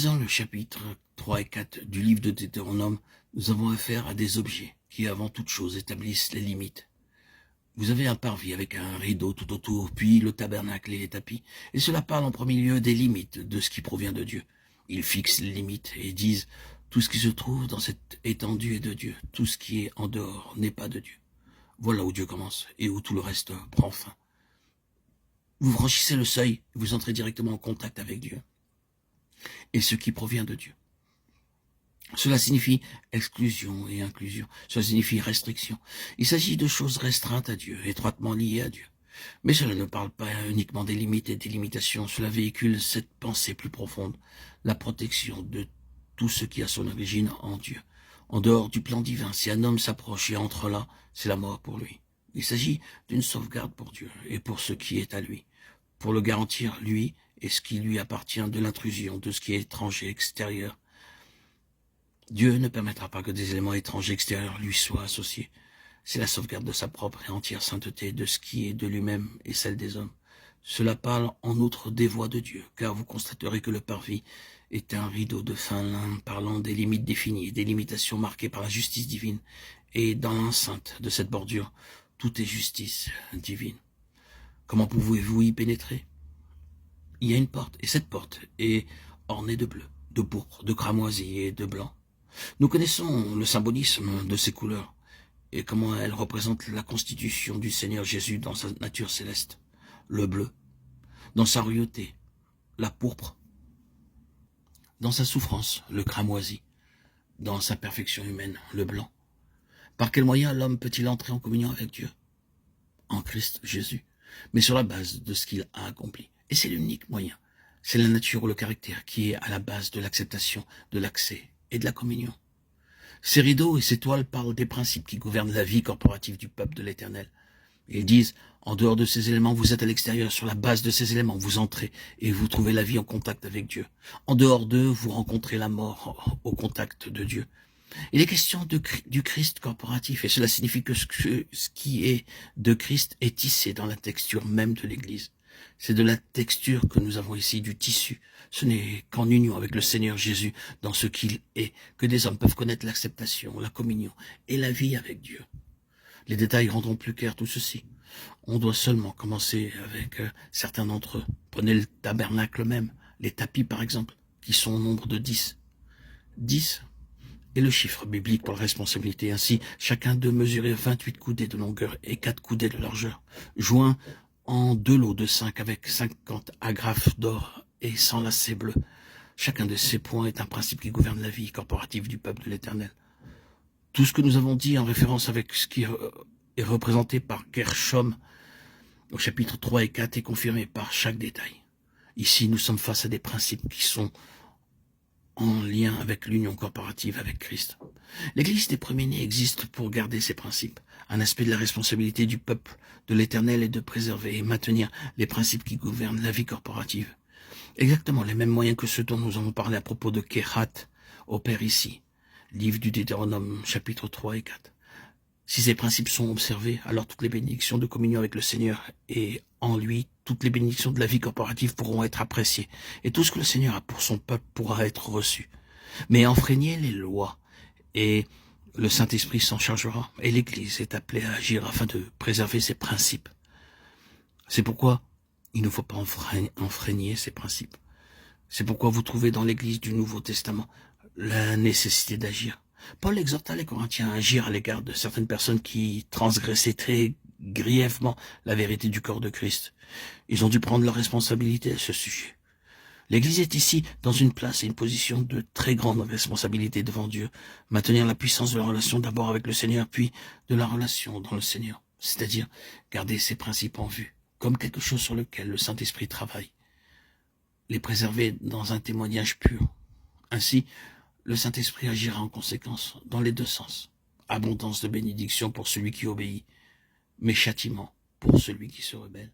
Dans le chapitre 3 et 4 du livre de Deutéronome, nous avons affaire à des objets qui, avant toute chose, établissent les limites. Vous avez un parvis avec un rideau tout autour, puis le tabernacle et les tapis, et cela parle en premier lieu des limites de ce qui provient de Dieu. Ils fixent les limites et disent « Tout ce qui se trouve dans cette étendue est de Dieu, tout ce qui est en dehors n'est pas de Dieu. » Voilà où Dieu commence et où tout le reste prend fin. Vous franchissez le seuil, vous entrez directement en contact avec Dieu et ce qui provient de Dieu. Cela signifie exclusion et inclusion. Cela signifie restriction. Il s'agit de choses restreintes à Dieu, étroitement liées à Dieu. Mais cela ne parle pas uniquement des limites et des limitations. Cela véhicule cette pensée plus profonde, la protection de tout ce qui a son origine en Dieu. En dehors du plan divin, si un homme s'approche et entre là, c'est la mort pour lui. Il s'agit d'une sauvegarde pour Dieu et pour ce qui est à lui, pour le garantir, lui, et ce qui lui appartient de l'intrusion, de ce qui est étranger, extérieur. Dieu ne permettra pas que des éléments étrangers extérieurs lui soient associés. C'est la sauvegarde de sa propre et entière sainteté, de ce qui est de lui-même et celle des hommes. Cela parle en outre des voies de Dieu, car vous constaterez que le parvis est un rideau de fin lin parlant des limites définies, des limitations marquées par la justice divine. Et dans l'enceinte de cette bordure, tout est justice divine. Comment pouvez-vous y pénétrer? Il y a une porte, et cette porte est ornée de bleu, de pourpre, de cramoisi et de blanc. Nous connaissons le symbolisme de ces couleurs et comment elles représentent la constitution du Seigneur Jésus dans sa nature céleste. Le bleu, dans sa royauté, la pourpre, dans sa souffrance, le cramoisi, dans sa perfection humaine, le blanc. Par quel moyen l'homme peut-il entrer en communion avec Dieu? En Christ Jésus, mais sur la base de ce qu'il a accompli. Et c'est l'unique moyen. C'est la nature ou le caractère qui est à la base de l'acceptation, de l'accès et de la communion. Ces rideaux et ces toiles parlent des principes qui gouvernent la vie corporative du peuple de l'Éternel. Ils disent, en dehors de ces éléments, vous êtes à l'extérieur, sur la base de ces éléments, vous entrez et vous trouvez la vie en contact avec Dieu. En dehors d'eux, vous rencontrez la mort au contact de Dieu. Il est question du Christ corporatif, et cela signifie que ce qui est de Christ est tissé dans la texture même de l'Église. C'est de la texture que nous avons ici, du tissu. Ce n'est qu'en union avec le Seigneur Jésus, dans ce qu'il est, que des hommes peuvent connaître l'acceptation, la communion et la vie avec Dieu. Les détails rendront plus clair tout ceci. On doit seulement commencer avec certains d'entre eux. Prenez le tabernacle même, les tapis par exemple, qui sont au nombre de 10. 10 est le chiffre biblique pour la responsabilité. Ainsi, chacun d'eux mesurait 28 coudées de longueur et 4 coudées de largeur, joints en 2 lots de 5 avec 50 agrafes d'or et 100 lacets bleus. Chacun de ces points est un principe qui gouverne la vie corporative du peuple de l'Éternel. Tout ce que nous avons dit en référence avec ce qui est représenté par Gershom au chapitre 3 et 4 est confirmé par chaque détail. Ici, nous sommes face à des principes qui sont en lien avec l'union corporative avec Christ. L'Église des premiers-nés existe pour garder ces principes. Un aspect de la responsabilité du peuple de l'Éternel est de préserver et maintenir les principes qui gouvernent la vie corporative. Exactement les mêmes moyens que ceux dont nous avons parlé à propos de Kehat opèrent ici. Livre du Deutéronome, chapitre 3 et 4. Si ces principes sont observés, alors toutes les bénédictions de communion avec le Seigneur et en lui, toutes les bénédictions de la vie corporative pourront être appréciées. Et tout ce que le Seigneur a pour son peuple pourra être reçu. Mais enfreignez les lois et le Saint-Esprit s'en chargera. Et l'Église est appelée à agir afin de préserver ces principes. C'est pourquoi il ne faut pas enfreigner ces principes. C'est pourquoi vous trouvez dans l'Église du Nouveau Testament la nécessité d'agir. Paul exhorta les Corinthiens à agir à l'égard de certaines personnes qui transgressaient très grièvement la vérité du corps de Christ. Ils ont dû prendre leurs responsabilités à ce sujet. L'Église est ici dans une place et une position de très grande responsabilité devant Dieu. Maintenir la puissance de la relation d'abord avec le Seigneur, puis de la relation dans le Seigneur. C'est-à-dire garder ses principes en vue, comme quelque chose sur lequel le Saint-Esprit travaille. Les préserver dans un témoignage pur. Ainsi, le Saint-Esprit agira en conséquence dans les deux sens. Abondance de bénédiction pour celui qui obéit, mais châtiment pour celui qui se rebelle.